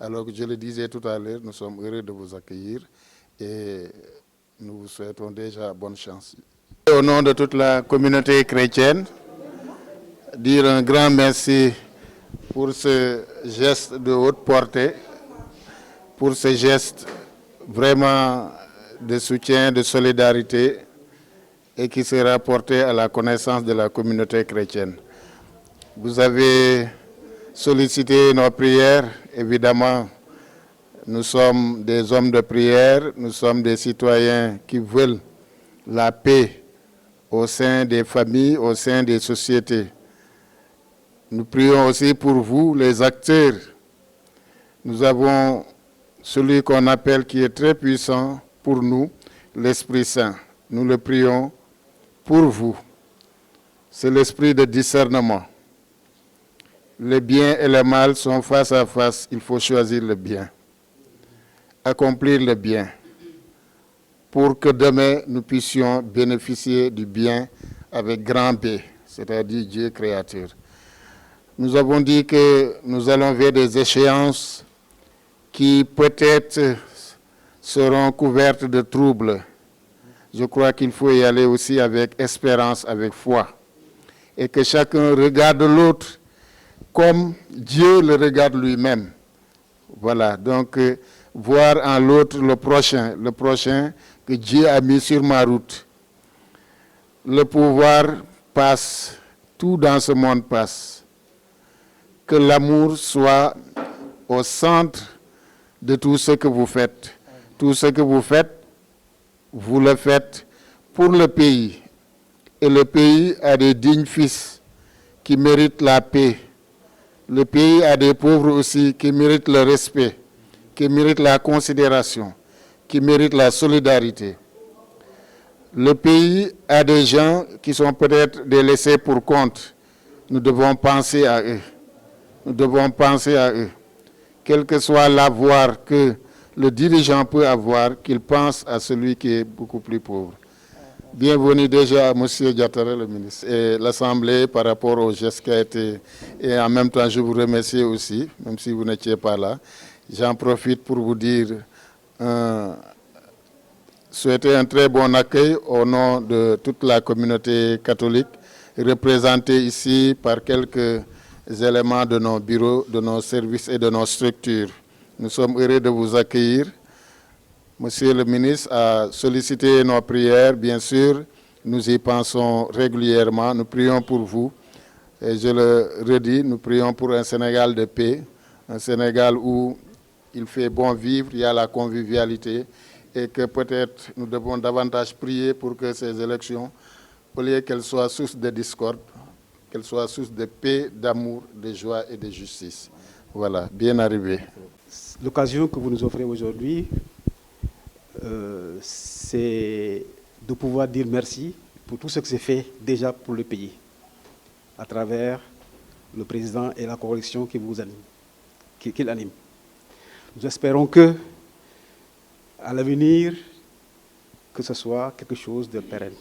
Alors que je le disais tout à l'heure, nous sommes heureux de vous accueillir et nous vous souhaitons déjà bonne chance. Au nom de toute la communauté chrétienne, dire un grand merci pour ce geste de haute portée, pour ce geste vraiment de soutien, de solidarité et qui sera porté à la connaissance de la communauté chrétienne. Vous avez sollicité nos prières, évidemment, nous sommes des hommes de prière, nous sommes des citoyens qui veulent la paix au sein des familles, au sein des sociétés. Nous prions aussi pour vous, les acteurs. Nous avons celui qu'on appelle, qui est très puissant pour nous, l'Esprit Saint. Nous le prions pour vous. C'est l'esprit de discernement. Le bien et le mal sont face à face. Il faut choisir le bien. Accomplir le bien. Pour que demain, nous puissions bénéficier du bien avec grand B, c'est-à-dire Dieu créateur. Nous avons dit que nous allons vers des échéances qui peut-être seront couvertes de troubles. Je crois qu'il faut y aller aussi avec espérance, avec foi. Et que chacun regarde l'autre comme Dieu le regarde lui-même. Voilà, donc voir en l'autre le prochain que Dieu a mis sur ma route. Le pouvoir passe, tout dans ce monde passe. Que l'amour soit au centre de tout ce que vous faites. Tout ce que vous faites, vous le faites pour le pays. Et le pays a des dignes fils qui méritent la paix. Le pays a des pauvres aussi qui méritent le respect, qui méritent la considération, qui méritent la solidarité. Le pays a des gens qui sont peut-être des laissés pour compte. Nous devons penser à eux. Nous devons penser à eux. Quel que soit l'avoir que le dirigeant peut avoir, qu'il pense à celui qui est beaucoup plus pauvre. Bienvenue déjà à M. Diatara, le ministre, et l'Assemblée par rapport au geste qui a été. Et en même temps, je vous remercie aussi, même si vous n'étiez pas là. J'en profite pour vous dire, souhaiter un très bon accueil au nom de toute la communauté catholique, représentée ici par quelques éléments de nos bureaux, de nos services et de nos structures. Nous sommes heureux de vous accueillir. Monsieur le ministre a sollicité nos prières, bien sûr. Nous y pensons régulièrement. Nous prions pour vous. Et je le redis, nous prions pour un Sénégal de paix, un Sénégal où il fait bon vivre, il y a la convivialité, et que peut-être nous devons davantage prier pour que ces élections, au lieu qu'elles soient source de discorde, qu'elles soient source de paix, d'amour, de joie et de justice. Voilà, bien arrivé. L'occasion que vous nous offrez aujourd'hui, c'est de pouvoir dire merci pour tout ce que c'est fait déjà pour le pays, à travers le président et la coalition qui vous anime, qu'il anime. Nous espérons que, à l'avenir, que ce soit quelque chose de pérenne.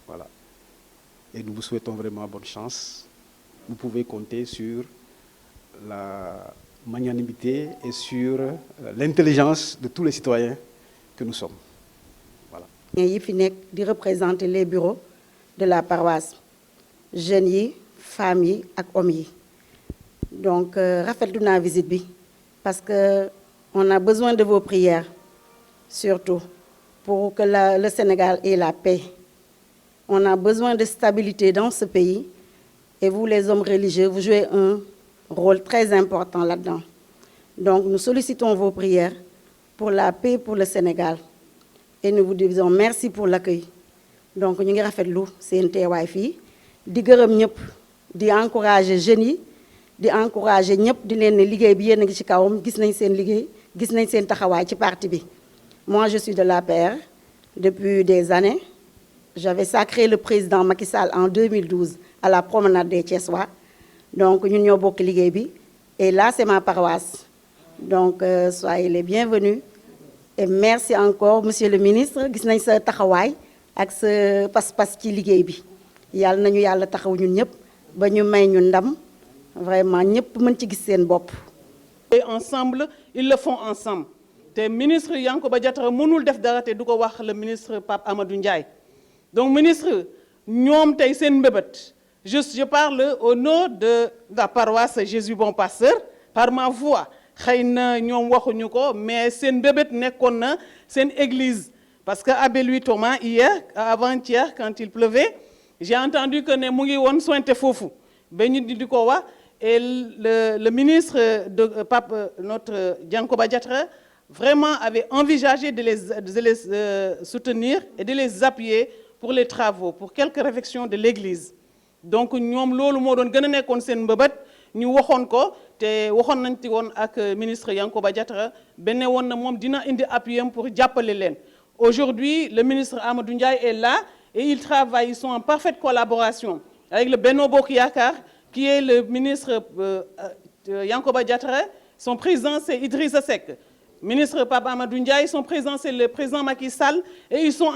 Voilà. Et nous vous souhaitons vraiment bonne chance. Vous pouvez compter sur la magnanimité et sur l'intelligence de tous les citoyens que nous sommes. Voilà. yi fi nekk di représenter les bureaux de la paroisse jeunes yi femmes yi ak hommes yi donc rafetlu naa visite bi parce que on a besoin de vos prières surtout pour que le Sénégal ait la paix. On a besoin de stabilité dans ce pays et vous les hommes religieux vous jouez un rôle très important là-dedans. Donc nous sollicitons vos prières pour la paix pour le Sénégal et nous vous disons merci pour l'accueil. Donc ñu ngi rafetlu seen teewaay fii di gërëm ñëpp di encourager jeunes yi di encourager ñëpp di leen ne liggéey bi yéen a ngi ci kawam gis nañ seen liggéey gis nañ seen taxawaay ci parti bi. Moi je suis de l'APR depuis des années. J'avais sacré le président Macky Sall en 2012 à la promenade des Thiessois. Donc ñun ñoo bokk liggéey bi et là c'est ma paroisse. Donc soyez les bienvenus et merci encore monsieur le ministre gis nañ sa taxawaay ak sa pas-pas ci liggéey bi yàlla nañu yàlla taxaw ñun ñëpp ba ñu may ñu ndam vraiment ñëpp mën ci gis seen bopp Et ensemble, ils le font ensemble. Le ministre Yankoba Diattara mënul def dara te du ko wax le ministre Pape Amadou Ndiaye. Donc ministre ñoom tey seen mbébét je parle au nom de la paroisse Jésus Bon Pasteur par ma voix. xëy na ñoom waxuñu ko mais seen mbébét nekkoon na seen église. Parce que Abbé Louis Thomas hier avant-hier quand il pleuvait j'ai entendu que ne mu ngi woon sointe foofu ba ñu di ko wax. Et le ministre de Pape, notre Yankoba Diattara, vraiment avait envisagé de les soutenir et de les appuyer pour les travaux, pour quelques réflexions de l'église. Donc, nous lolu mo doon gëna nekkon seen mbëbët ñu waxon ko té waxon nañ ci won ak ministre Yankoba Diattara benn won na mom dina indi appui pour jàppale leen. Aujourd'hui, le ministre Amadou Ndiaye est là et ils travaillent, ils sont en parfaite collaboration avec le Benno Bokk Yaakaar qui est le ministre Yankoba Diattara, son président c'est Idrissa Seck. Ministre Pape Amadou Ndiaye, son président c'est le président Macky Sall et ils sont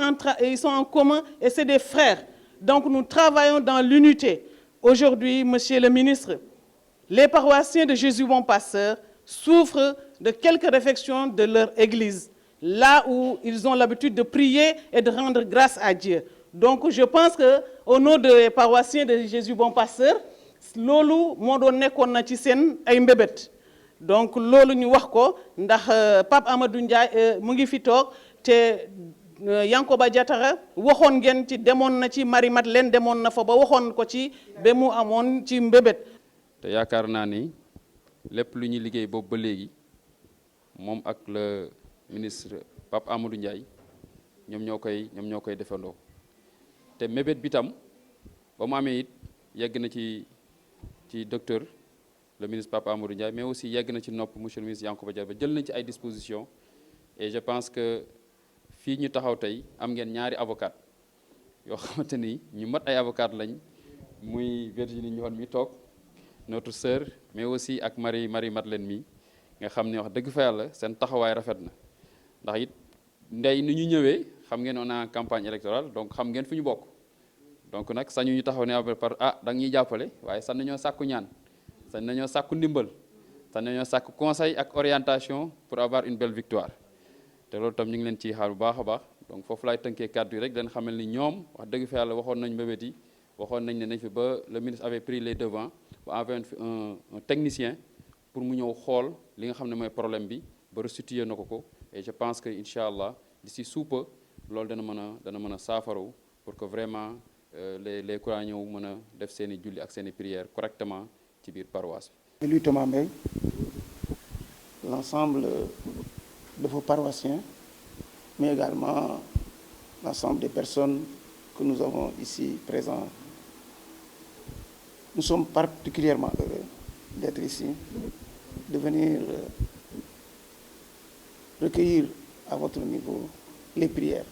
en commun et c'est des frères. Donc nous travaillons dans l'unité. Aujourd'hui, monsieur le ministre, les paroissiens de Jésus Bon Pasteur souffrent de quelques réflexions de leur église, là où ils ont l'habitude de prier et de rendre grâce à Dieu. Donc je pense qu'au nom des paroissiens de Jésus Bon Pasteur, loolu moo doon nekkoon na ci seen ay mbébét donc loolu ñu wax ko ndax Pape Amadou Ndiaye mu ngi fi toog te Yankoba Diattara waxoon ngeen ci demoon na ci Marie Madeleine demoon na fa ba waxoon ko ci ba mu amoon ci mbébét. te yaakaar naa ni lépp lu ñuy liggéey boobu ba léegi moom ak le ministre Pape Amadou Ndiaye ñoom ñoo koy defandoo te mbébét bi tam ba mu amee it yegg na ci docteur le ministre Pape Amadou Ndiaye mais aussi yegg na ci nopp monsieur le ministre Yankoba Diattara jël nañ ci ay dispositions et je pense que fii ñu taxaw tey am ngeen ñaari avocat yoo xamante ni ñu mat ay avocat lañ muy Virginie Ndione mi toog notre sœur mais aussi ak Marie Madeleine mi nga xam ne wax dëgg fa yàlla seen taxawaay rafet na ndax it ndey ni ñu ñëwee xam ngeen on a campagne électorale donc xam ngeen fu ñu bokk. Donc nag sañu ñu taxaw ne par da nga ñuy jàppale waaye sañ nañoo sàkku ñaan sañ nañoo sàkku ndimbal sañ nañoo sàkku conseil ak orientation pour avoir une belle victoire te loolu tam ñu ngi leen ciy xaar bu baax a baax donc foofu laay tënkee kàddu yi rek dañ xamal ni ñoom wax dëgg fa yàlla waxoon nañ mbébét yi waxoon nañ ne nañ fi ba le ministre avait pris les devants ba envoyé un technicien pour mu ñëw xool li nga xam ne mooy problème bi ba restituer na ko et je pense que incha allah d'ici sous peu loolu dana mën a saafaraw pour que vraiment les croyants ñëw mën a def seen i julli ak seen i prières correctement ci biir paroisse bi. Louis Thomas Mbaye, l'ensemble de vos paroissiens, mais également l'ensemble des personnes que nous avons ici présentes. Nous sommes particulièrement heureux d'être ici, de venir recueillir à votre niveau les prières.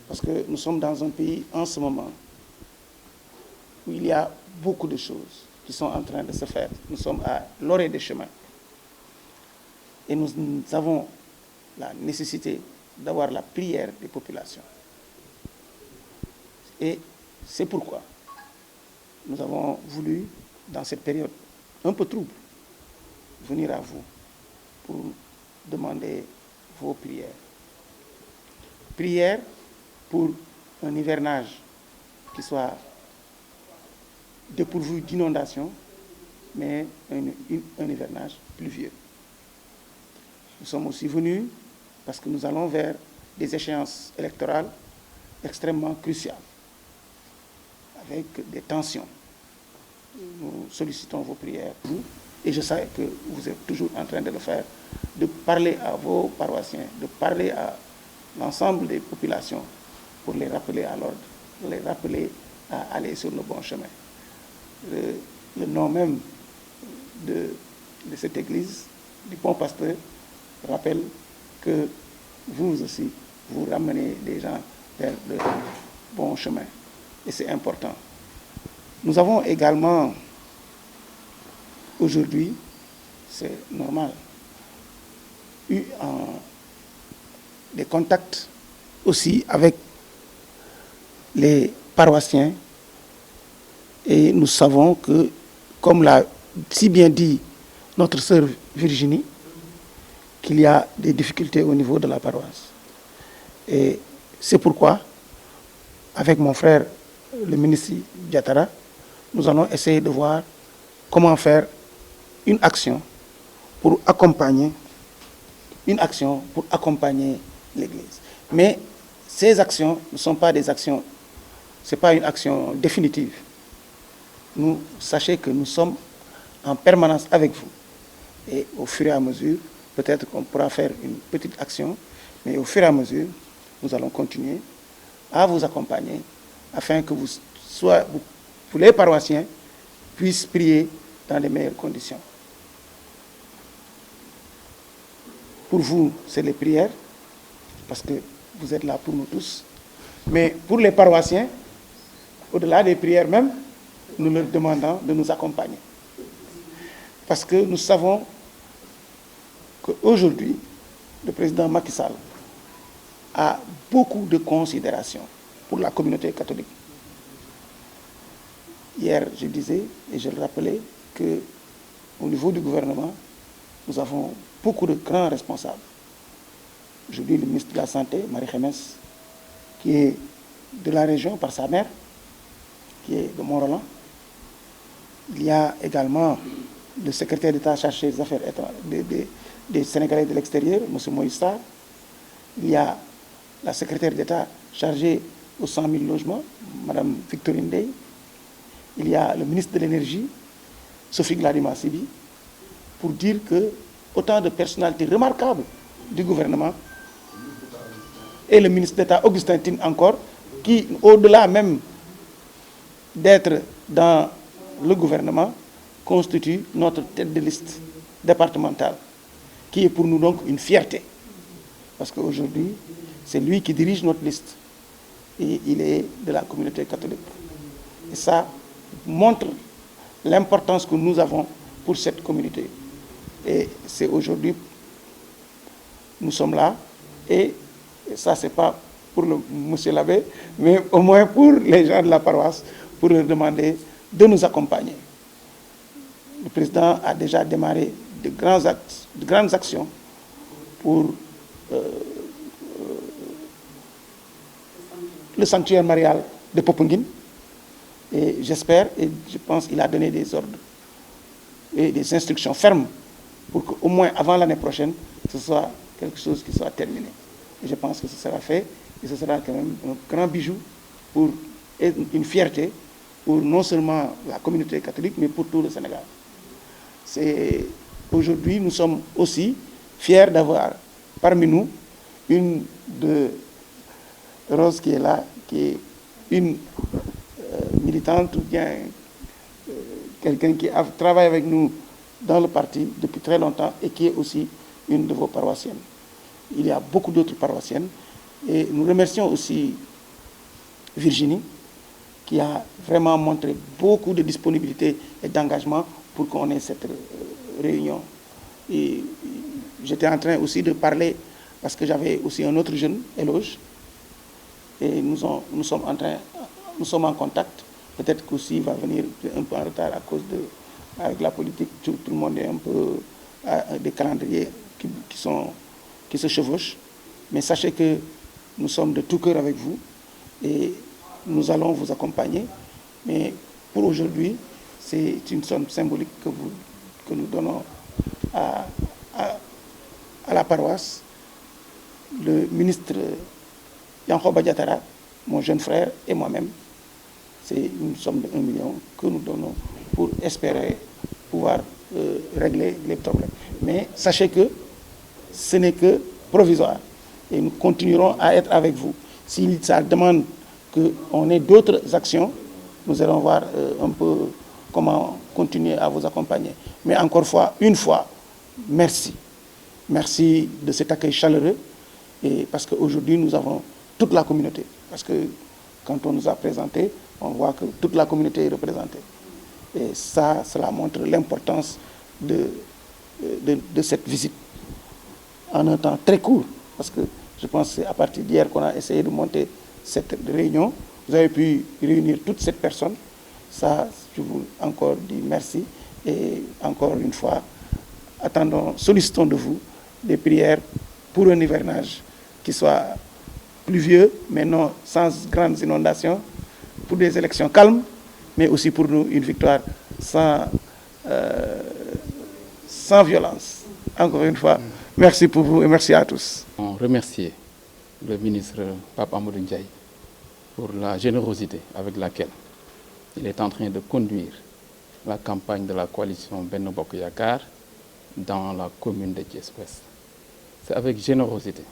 Parce que nous sommes dans un pays en ce moment où il y a beaucoup de choses qui sont en train de se faire. Nous sommes à l'orée des chemins. Et nous avons la nécessité d'avoir la prière des populations. Et c'est pourquoi nous avons voulu, dans cette période un peu trouble, venir à vous pour demander vos prières. Prières pour un hivernage qui soit dépourvu d'inondations, mais un hivernage pluvieux. Nous sommes aussi venus parce que nous allons vers des échéances électorales extrêmement cruciales, avec des tensions. Nous sollicitons vos prières, et je sais que vous êtes toujours en train de le faire, de parler à vos paroissiens, de parler à l'ensemble des populations pour les rappeler à l'ordre, les rappeler à aller sur le bon chemin. Le nom même de cette église, du Bon Pasteur, rappelle que vous aussi, vous ramenez les gens vers le bon chemin. Et c'est important. Nous avons également, aujourd'hui, c'est normal, eu des contacts aussi avec les paroissiens. Et nous savons que, comme l'a si bien dit notre sœur Virginie qu'il y a des difficultés au niveau de la paroisse. Et c'est pourquoi, avec mon frère, le ministre Diatara, nous allons essayer de voir comment faire une action pour accompagner l'Église. Mais ces actions ne sont pas des actions, ce n'est pas une action définitive. Sachez que nous sommes en permanence avec vous. Et au fur et à mesure, peut-être qu'on pourra faire une petite action, mais au fur et à mesure, nous allons continuer à vous accompagner afin que les paroissiens puissent prier dans les meilleures conditions. Pour vous, c'est les prières, parce que vous êtes là pour nous tous. Mais pour les paroissiens, au-delà des prières même, nous leur demandons de nous accompagner. Parce que nous savons qu'aujourd'hui, le président Macky Sall a beaucoup de considération pour la communauté catholique. Hier, je disais, et je le rappelais, qu'au niveau du gouvernement, nous avons beaucoup de grands responsables. Aujourd'hui, le ministre de la Santé, Marie-Khemesse, qui est de la région par sa mère, qui est de Mont-Roland. Il y a également le secrétaire d'État chargé des affaires des Sénégalais de l'extérieur, M. Moïse Sarr. Il y a la secrétaire d'État chargée aux 100 000 logements, Mme Victorine Dey. Il y a le ministre de l'Énergie, Sophie Gladima Sibi, pour dire que autant de personnalités remarquables du gouvernement, et le ministre d'État Augustin Tine encore, qui, au-delà même d'être dans le gouvernement, constitue notre tête de liste départementale, qui est pour nous donc une fierté. Parce qu'aujourd'hui, c'est lui qui dirige notre liste. Et il est de la communauté catholique. Et ça montre l'importance que nous avons pour cette communauté. Et c'est aujourd'hui, nous sommes là, et ça, c'est pas pour le monsieur l'abbé, mais au moins pour les gens de la paroisse, pour leur demander de nous accompagner. Le président a déjà démarré de grandes actions pour le sanctuaire marial de Popenguine. Et j'espère, et je pense qu'il a donné des ordres et des instructions fermes pour qu'au moins avant l'année prochaine, ce soit quelque chose qui soit terminé. Et je pense que ce sera fait, et ce sera quand même un grand bijou et une fierté pour non seulement la communauté catholique, mais pour tout le Sénégal. Aujourd'hui, nous sommes aussi fiers d'avoir parmi nous une de Rose qui est là, qui est une militante ou bien quelqu'un qui travaille avec nous dans le parti depuis très longtemps et qui est aussi une de vos paroissiennes. Il y a beaucoup d'autres paroissiennes et nous remercions aussi Virginie qui a vraiment montré beaucoup de disponibilité et d'engagement pour qu'on ait cette réunion. Et j'étais en train aussi de parler parce que j'avais aussi un autre jeune, Éloge, et nous sommes en contact. Peut-être qu'aussi il va venir un peu en retard à cause avec la politique, tout le monde est un peu à des calendriers qui se chevauchent. Mais sachez que nous sommes de tout cœur avec vous et nous allons vous accompagner. Mais pour aujourd'hui, c'est une somme symbolique que nous donnons à la paroisse. Le ministre Yankoba Diatara, mon jeune frère et moi-même, c'est une somme de 1 million que nous donnons pour espérer pouvoir régler les problèmes. Mais sachez que ce n'est que provisoire et nous continuerons à être avec vous. Si ça demande qu'on ait d'autres actions, nous allons voir un peu comment continuer à vous accompagner. Mais encore une fois, merci. Merci de cet accueil chaleureux et parce qu'aujourd'hui nous avons toute la communauté. Parce que quand on nous a présenté, on voit que toute la communauté est représentée. Et ça, cela montre l'importance de cette visite en un temps très court. Parce que je pense que c'est à partir d'hier qu'on a essayé de monter cette réunion. Vous avez pu réunir toutes ces personnes. Ça, je vous encore dis merci. Et encore une fois, sollicitons de vous des prières pour un hivernage qui soit pluvieux, mais non sans grandes inondations, pour des élections calmes, mais aussi pour nous une victoire sans violence. Encore une fois, merci pour vous et merci à tous. On remercie le ministre Pape Amadou Ndiaye pour la générosité avec laquelle il est en train de conduire la campagne de la coalition Benno Bokk Yakaar dans la commune de Thiès-Ouest. C'est avec générosité,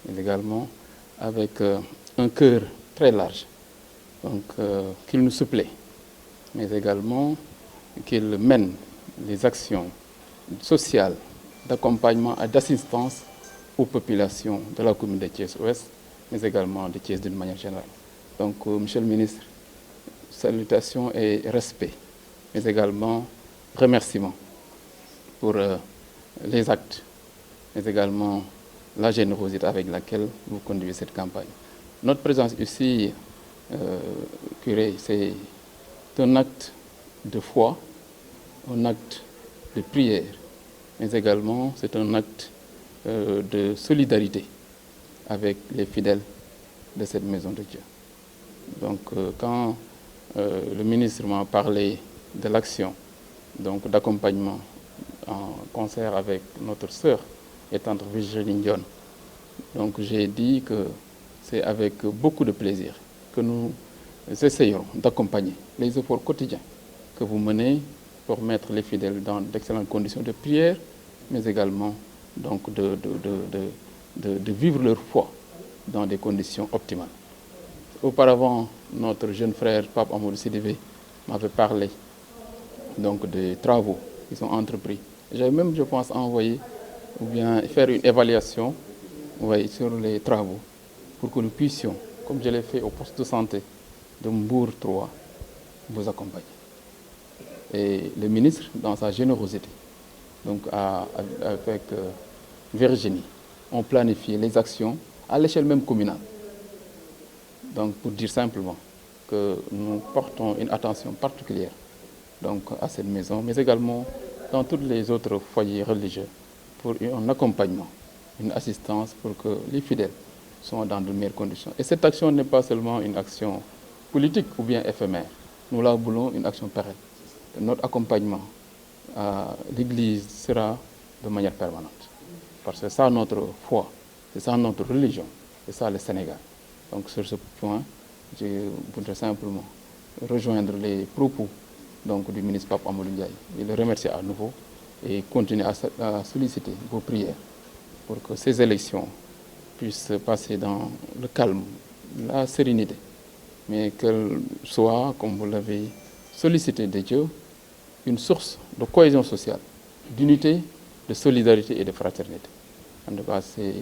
mais également avec un cœur très large, donc qu'il nous supplée, mais également qu'il mène les actions sociales d'accompagnement et d'assistance aux populations de la commune de Thiès-Ouest, mais également de Thiès d'une manière générale. Donc, Monsieur le ministre, salutations et respect, mais également remerciements pour les actes, mais également la générosité avec laquelle vous conduisez cette campagne. Notre présence ici, curé, c'est un acte de foi, un acte de prière, mais également c'est un acte de solidarité avec les fidèles de cette maison de Dieu. Donc quand le ministre m'a parlé de l'action d'accompagnement en concert avec notre sœur et tante Virginie Ndione, donc j'ai dit que c'est avec beaucoup de plaisir que nous essayons d'accompagner les efforts quotidiens que vous menez pour mettre les fidèles dans d'excellentes conditions de prière, mais également donc de vivre leur foi dans des conditions optimales. Auparavant, notre jeune frère Pape Amadou Sidibé m'avait parlé donc des travaux qui sont entrepris. J'avais même, je pense, envoyé ou bien faire une évaluation sur les travaux pour que nous puissions, comme je l'ai fait au poste de santé de Mbour 3, vous accompagner. Et le ministre, dans sa générosité, donc avec Virginie, ont planifié les actions à l'échelle même communale. Donc pour dire simplement que nous portons une attention particulière donc, à cette maison, mais également dans tous les autres foyers religieux pour un accompagnement, une assistance pour que les fidèles soient dans de meilleures conditions. Et cette action n'est pas seulement une action politique ou bien éphémère. Nous la voulons une action pérenne. Notre accompagnement à l'Église sera de manière permanente. Parce que c'est ça notre foi, c'est ça notre religion, c'est ça le Sénégal. Donc sur ce point, je voudrais simplement rejoindre les propos donc, du ministre Pape Amadou Ndiaye et le remercier à nouveau et continuer à solliciter vos prières pour que ces élections puissent se passer dans le calme, la sérénité, mais qu'elles soient, comme vous l'avez sollicité de Dieu, une source de cohésion sociale, d'unité, de solidarité et de fraternité. En tout cas, c'est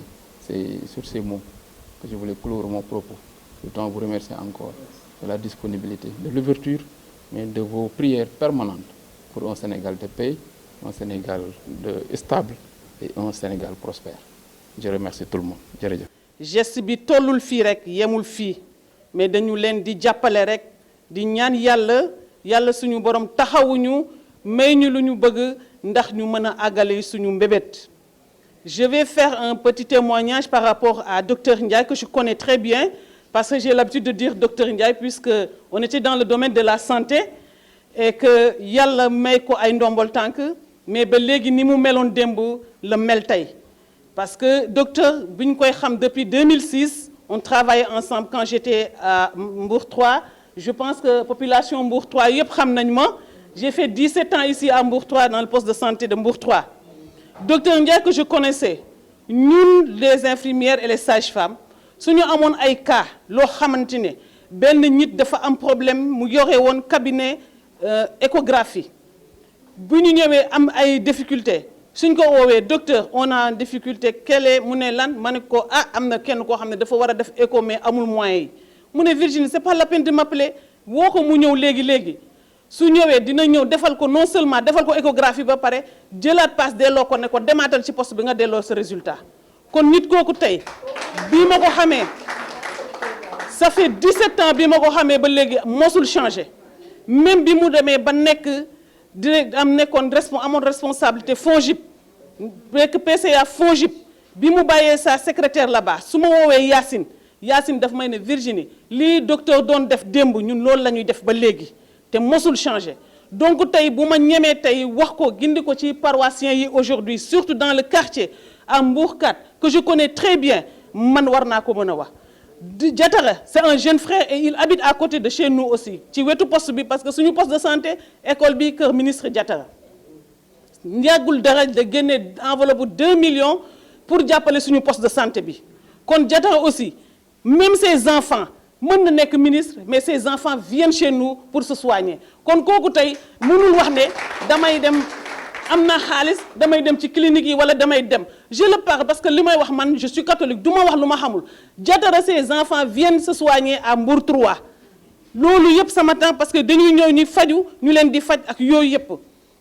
sur ces mots que je voulais clore mon propos. Je dois vous remercier encore de la disponibilité, de l'ouverture, mais de vos prières permanentes pour un Sénégal de paix, un Sénégal stable et un Sénégal prospère. Je remercie tout le monde. Jërëjëf. Geste bi tollul fii rek yemul fii mais dañu leen di jàppale rek di ñaan yàlla suñu borom taxawuñu may ñu lu ñu bëgg ndax ñu mën a àggale suñu mbébét. Je vais faire un petit témoignage par rapport à Dr Ndiaye que je connais très bien parce que j'ai l'habitude de dire Dr Ndiaye puisque on était dans le domaine de la santé et que yàlla may ko ay ndombol tànk mais ba léegi ni mu meloon démb la mel tey. Parce que docteur bi ñu koy xam depuis 2006 on travaillait ensemble quand j'étais à Mbour 3. Je pense que la population Mbour 3 yëpp xam nañ ma. J'ai fait 17 ans ici à Mbour 3 dans le poste de santé de Mbour 3. Docteur Ndiaye que je connaissais, ñun les infirmières et les sages-femmes suñu amoon ay cas loo xamante ne benn nit dafa am problème mu yore woon cabinet échographie bu ñu ñëwee am ay difficultés suñ ko woowee docteur on a une difficulté quelle est mu ne lan ma ne ko am na kenn koo xam ne dafa war a def écho mais amul moyens yi mu ne Virginie c'est pas la peine de m'appeler woo ko mu ñëw léegi su ñëwee dina ñëw defal ko non seulement defal ko échographie ba pare jëlaat passe delloo ko ne ko demaatal ci poste bi nga delloo sa résultat kon nit kooku tey bii ma ko xamee ça fait 17 ans bii ma ko xamee ba léegi mosul changé même bi mu demee ba nekk nekkoon amoon responsabilité FONGIP nekk PCA FONGIP bi mu bàyyee sa secrétaire là-bas su ma woowee Yacine daf may ne Virginie lii docteur doon def démb ñun loolu la ñuy def ba léegi te mosul changer. Donc tey bu ma ñemee tey wax ko gindi ko ci paroissiens yi aujourd'hui surtout dans le quartier à Mbourkat que je connais très bien man war naa ko mën a wax. Diatara c'est un jeune frère et il habite à côté de chez nous aussi ci wetu poste bi parce que suñu poste de santé école bi kër ministre Diatara yàggul dara de génne enveloppe 2 millions pour jàppale suñu poste de santé bi kon Diatara aussi même ses enfants mën na nekk ministre mais ses enfants viennent chez nous pour se soigner kon kooku tey mënul wax ne damay dem am na xaalis damay dem ci clinique yi wala damay dem je le parle parce que li may wax man je suis catholique du ma wax lu ma xamul Diatara ses enfants viennent se soigner à Mbour 3 loolu yëpp sama temps parce que dañuy ñëw ñu faju ñu leen di faj ak yooyu yëpp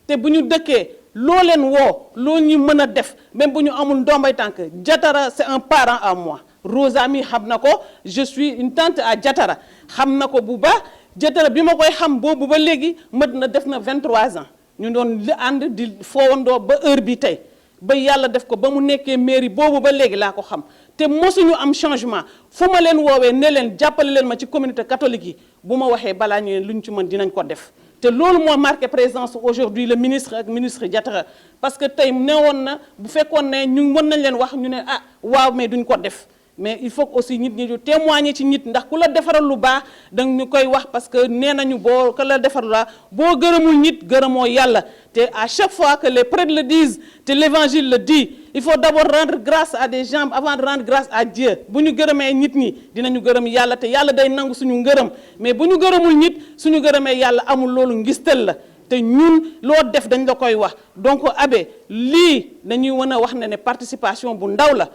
te bu ñu dëkkee loo leen woo loo ñu mën a def même bu ñu amul ndombay tànk Diatara c'est un parent à moi Rosa mi xam na ko je suis une tante à Diatara xam na ko bu baax Diatara bi ma koy xam boobu ba léegi mat na def na 23 ans ñu doon li ànd di foowandoo ba heure bi tey ba yàlla def ko ba mu nekkee mairie boobu ba léegi laa ko xam te mosuñu am changement fu ma leen woowee ne leen jàppale leen ma ci communauté catholique yi bu ma waxee balaa ñu luñ ci mën dinañ ko def te loolu moo marqué présence aujourd'hui le ministre ak ministre Diatara parce que tey newoon na bu fekkoon ne ñu mën nañ leen wax ñu ne ah waaw mais duñ ko def mais il faut aussi nit ñi ñu témoigner ci nit ndax ku la defaral lu baax danga ñu koy wax parce que nee nañu boo ku la defaral la boo gërëmul nit gërëmoo yàlla te à chaque fois que les prêtres le disent te l'évangile le dit il faut d'abord rendre grâce à des gens avant de rendre grâce à Dieu bu ñu gërëmee nit ñi dinañu gërëm yàlla te yàlla day nangu suñu ngërëm mais bu ñu gërëmul nit suñu gërëmee yàlla amul loolu ngistal la te ñun loo def dañ la koy wax donc abbé lii dañuy mën a wax ne participation bu ndaw la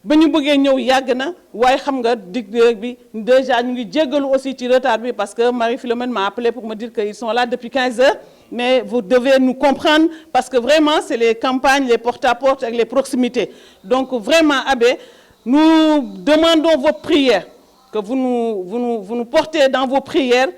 ba ñu bëggee ñëw yàgg na waaye xam nga dig bi déjà ñu ngi jéggalu aussi ci retard bi parce que Marie-Philomène m'a appelé pour me dire qu'ils sont là depuis 15 heures mais vous devez nous comprendre parce que vraiment c'est les campagnes les porte-à-porte avec les proximités donc vraiment abbé nous demandons vos prières que vous nous portez dans vos prières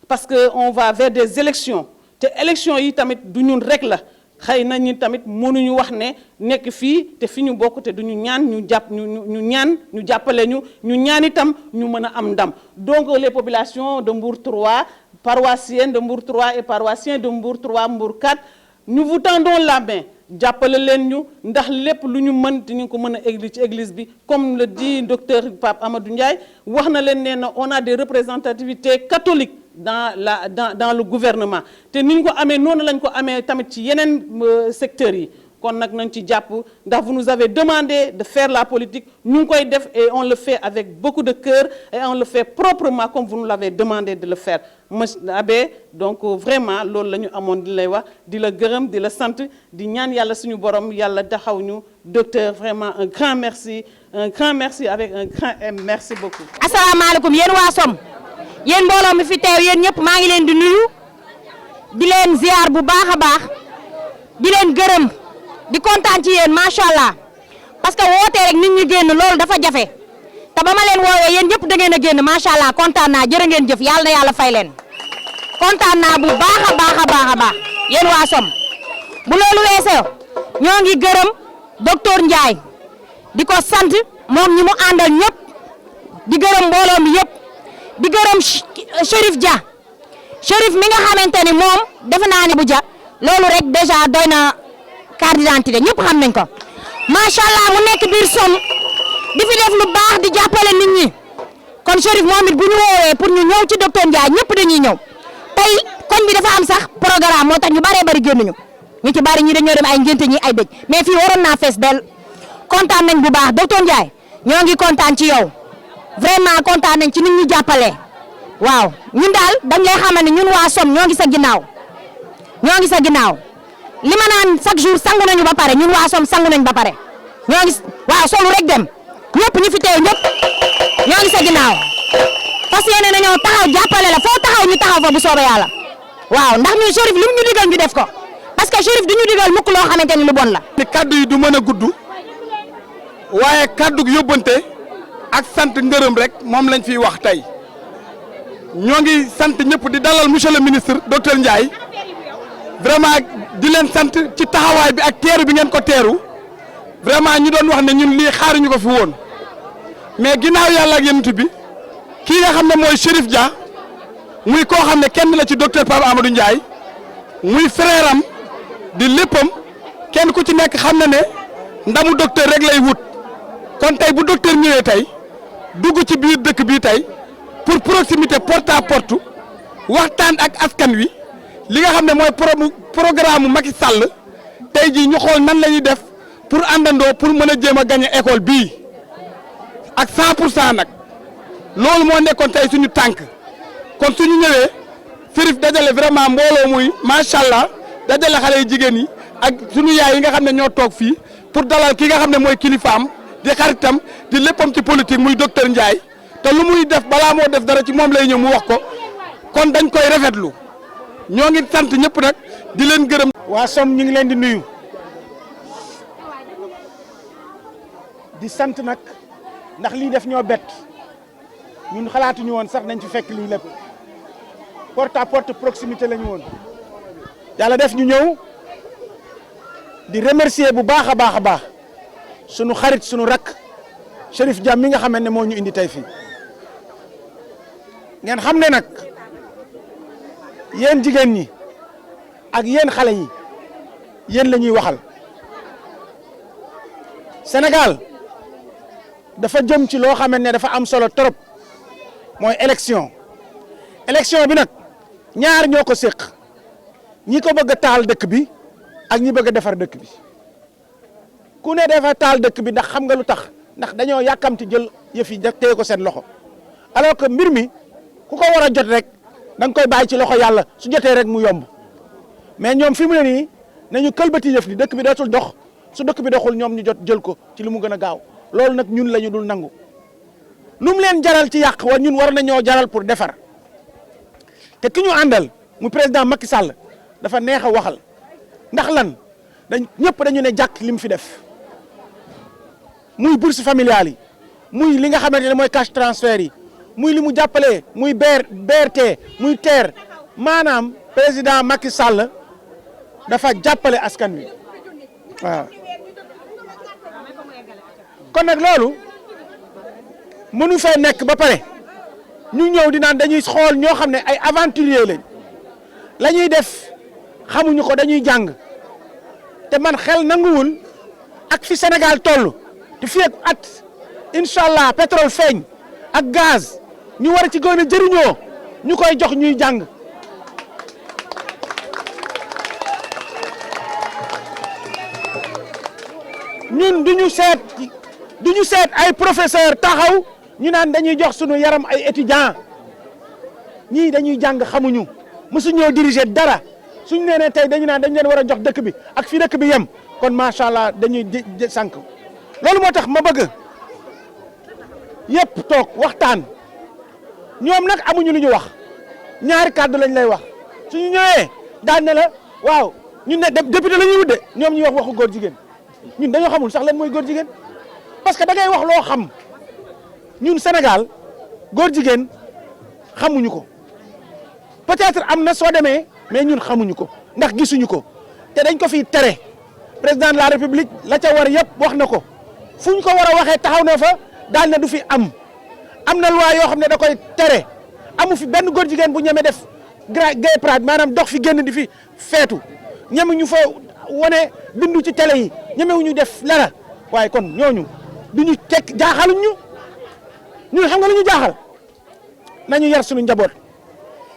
parce que on va vers des élections te élections yi tamit du ñun rek la xëy na ñi tamit mënuñu wax ne nekk fii te fi ñu bokk te duñu ñaan ñu jàpp ñu jàppale ñu ñaan itam ñu mën a am ndam donc les populations de Mbour 3 paroissiennes de Mbour 3 et paroissiens de Mbour 3 Mbour 4 nous vous tendons la main jàppale leen ñu ndax lépp lu ñu mën di ñu ko mën a église ci église bi comme le dit docteur Pape Amadou Ndiaye wax na leen nee na on a des représentativités catholiques dans le gouvernement te ni ñu ko amee noonu lañ ko amee tamit ci yeneen secteurs yi kon nag nañ ci jàpp ndax vous nous avez demandé de faire la politique ñu ngi koy def et on le fait avec beaucoup de cœur et on le fait proprement comme vous nous l'avez demandé de le faire monsieur abbé donc vraiment loolu la ñu amoon di lay wax di la gërëm di la sant di ñaan yàlla suñu borom yàlla taxaw ñu docteur vraiment un grand merci avec un grand M merci beaucoup. asalaamaaleykum yéen waa Somme yéen mbooloo mi fi teew yéen ñëpp maa ngi leen di nuyu di leen ziar bu baax a baax di leen gërëm di kontaan ci yéen macha allah parce que wootee rek nit ñi génn loolu dafa jafe te ba ma leen woowee yéen ñëpp da ngeen a génn macha allah kontaan naa jërë ngeen jëf yàlla na yàlla fay leen kontaan naa bu baax a baax yéen waa Somme bu loolu weesoo ñoo ngi gërëm docteur Ndiaye di ko sant moom ñi mu àndal ñëpp di gërëm mbooloo mi yëpp. di gërëm Chérif Dia Chérif mi nga xamante ni moom defe naa ne bu Dia loolu rek déjà doy na carte d'identité ñëpp xam nañ ko macha allah mu nekk biir Somme di fi def lu baax di jàppale nit ñi kon Chérif moom it bu ñu woowee pour ñu ñëw ci docteur Ndiaye ñëpp dañuy ñëw tey koñ bi dafa am sax programme moo tax ñu bari génnuñu ñu ci bari ñi dañoo dem ay ngénte ñi ay dëj mais fii waroon naa fees del kontaan nañ bu baax docteur Ndiaye ñoo ngi kontaan ci yow. vraiment kontaan nañ ci nit ñi jàppale waaw ñun daal dañ lay xamal ne ñun waa Somme ñoo ngi sa ginnaaw li ma naan chaque jour sangu nañu ba pare ñun waa Somme sangu nañ ba pare ñoo ngi waaw solu rek dem ñëpp ñu fi teew ñëpp ñoo ngi sa ginnaaw parce que yéen nañoo taxaw jàppale la foo taxaw ñu taxaw fa bu soobee yàlla waaw ndax ñun Chérif li mu ñu digal ñu def ko parce que Chérif du ñu digal mukk loo xamante ni lu bon la. kaddu yi du mën a gudd waaye kaddu yóbbante ak sant ngërëm rek moom lañ fiy wax tey ñoo ngi sant ñëpp di dalal monsieur le ministre docteur Ndiaye vraiment di leen sant ci taxawaay bi ak teeru bi ngeen ko teeru vraiment ñu doon wax ne ñun lii xaaruñu ko fi woon mais ginnaaw yàlla ak yonent bi kii nga xam ne mooy Chérif Dia muy koo xam ne kenn la ci docteur Pape Amadou Ndiaye muy frère am di léppam kenn ku ci nekk xam na ne ndamu docteur rek lay wut kon tey bu docteur ñëwee tey dugg ci biir dëkk bii tey pour proximité porte à porte waxtaan ak askan wi li nga xam ne mooy programme Macky Sall tey jii ñu xool nan la ñuy def pour àndandoo pour mën a jéem a gagné école bii ak 100% nag loolu moo nekkoon tey suñu tànk kon suñu ñëwee Chérif dajale vraiment mbooloo muy macha allah dajale xale yu jigéen yi ak suñu yaay yi nga xam ne ñoo toog fii pour dalal ki nga xam ne mooy kilifaam di xaritam di léppam ci politique muy docteur Ndiaye te lu muy def balaa moo def dara ci moom lay ñëw mu wax ko kon dañ koy rafetlu ñoo ngi sant ñëpp nag di leen gërëm. waa Somme ñu ngi leen di nuyu di sant nag ndax lii def ñoo bett ñun xalaatuñu woon sax nañ fi fekk lii lépp porte à porte proximité la ñu woon yàlla def ñu ñëw di remercier bu baax a baax a baax sunu xarit sunu rakk Chérif Dia mi nga xam ne moo ñu indi tey fii ngeen xam ne nag yéen jigéen ñi ak yéen xale yi yéen la ñuy waxal Sénégal dafa jëm ci loo xam ne dafa am solo trop mooy élection bi nag ñaar ñoo ko séq ñi ko bëgg a taal dëkk bi ak ñi bëgg a defar dëkk bi ku ne dafa taal dëkk bi ndax xam nga lu tax ndax dañoo yàkkamti jël yëf yi téye ko seen loxo alors que mbir mi ku ko war a jot rek da nga koy bàyyi ci loxo yàlla su jotee rek mu yomb mais ñoom fi mu ne nii nañu këlbati yëf li dëkk bi dootul dox su dëkk bi doxul ñoom ñu jot jël ko ci li mu gën a gaaw loolu nag ñun la ñu dul nangu lu mu leen jaral ci yàq wa ñun war nañoo jaral pour defar te ki ñu àndal mu président Macky Sall dafa neex a waxal ndax lan ñëpp dañu ne jàkk li mu fi def muy bourse familiale yi muy li nga xamante ne mooy cash transfert yi muy li mu jàppale muy BRT muy TER maanaam président Macky Sall dafa jàppale askan wi waaw kon nag loolu mënu fee nekk ba pare ñu ñëw di naan dañuy xool ñoo xam ne ay aventurier lañ la ñuy def xamuñu ko dañuy jàng te man xel nanguwul ak fi Sénégal toll te fii ak at incha allah pétrole feeñ ak gaz ñu war ci gën a jëriñoo ñu koy jox ñuy jàng ñun duñu seet ay professeur taxaw ñu naan dañuy jox sunu yaram ay étudiants ñii dañuy jàng xamuñu mësu ñoo diriger dara suñu nee ne tey dañu naan dañu leen war a jox dëkk bi ak fi dëkk bi yem kon macha allah dañuy sànq loolu moo tax ma bëgg yëpp toog waxtaan ñoom nag amuñu lu ñu wax ñaari kàddu lañ lay wax suñu ñëwee daan ne la waaw ñun ne député la ñuy wut de ñoom ñuy wax waxu góor jigéen ñun dañoo xamul sax lan mooy góor jigéen parce que da ngay wax loo xam ñun Sénégal góor jigéen xamuñu ko peut-être am na soo demee mais ñun xamuñu ko ndax gisuñu ko te dañ ko fi tere président de la république la ca war yëpp wax na ko fu ñu ko war a waxee taxaw na fa daal ne du fi am na loi yoo xam ne da koy tere amu fi benn góor jigéen bu ñeme def gay pride maanaam dox fi génn di fi feetu ñeme ñu fa wane bindu ci télé yi ñemewu ñu def lara waaye kon ñooñu du ñu teg jaaxaluñ ñun xam nga lu ñu jaaxal nañu yar suñu njaboot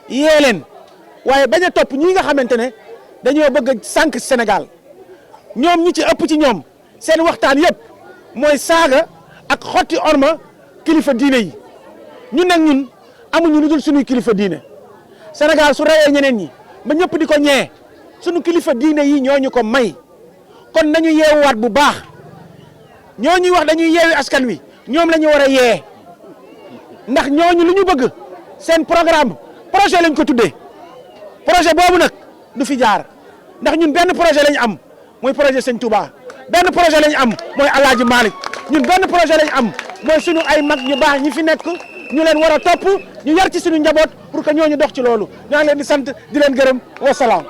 yee leen waaye bañ a topp ñi nga xamante ne dañoo bëgg a sànq Sénégal ñoom ñi ci ëpp ci ñoom seen waxtaan yëpp mooy saaga ak xotti orma kilifa diine yi ñun nag ñun amuñu lu dul suñuy kilifa diine Sénégal su reyee ñeneen ñi ba ñëpp di ko ñee suñu kilifa diine yi ñoo ñu ko may kon nañu yeewuwaat bu baax ñoo ñuy wax dañuy yeewi askan wi ñoom la ñu war a yee ndax ñooñu lu ñu bëgg seen programme projet lañ ko tuddee projet boobu nag du fi jaar ndax ñun benn projet lañ am mooy projet Sëñ Touba benn projet lañ am mooy El Hadj Malick ñun benn projet lañ am mooy suñu ay mag ñu baax ñi fi nekk ñu leen war a topp ñu yar ci suñu njaboot pour que ñooñu dox ci loolu ñoo ngi leen di sant di leen gërëm wa salaam.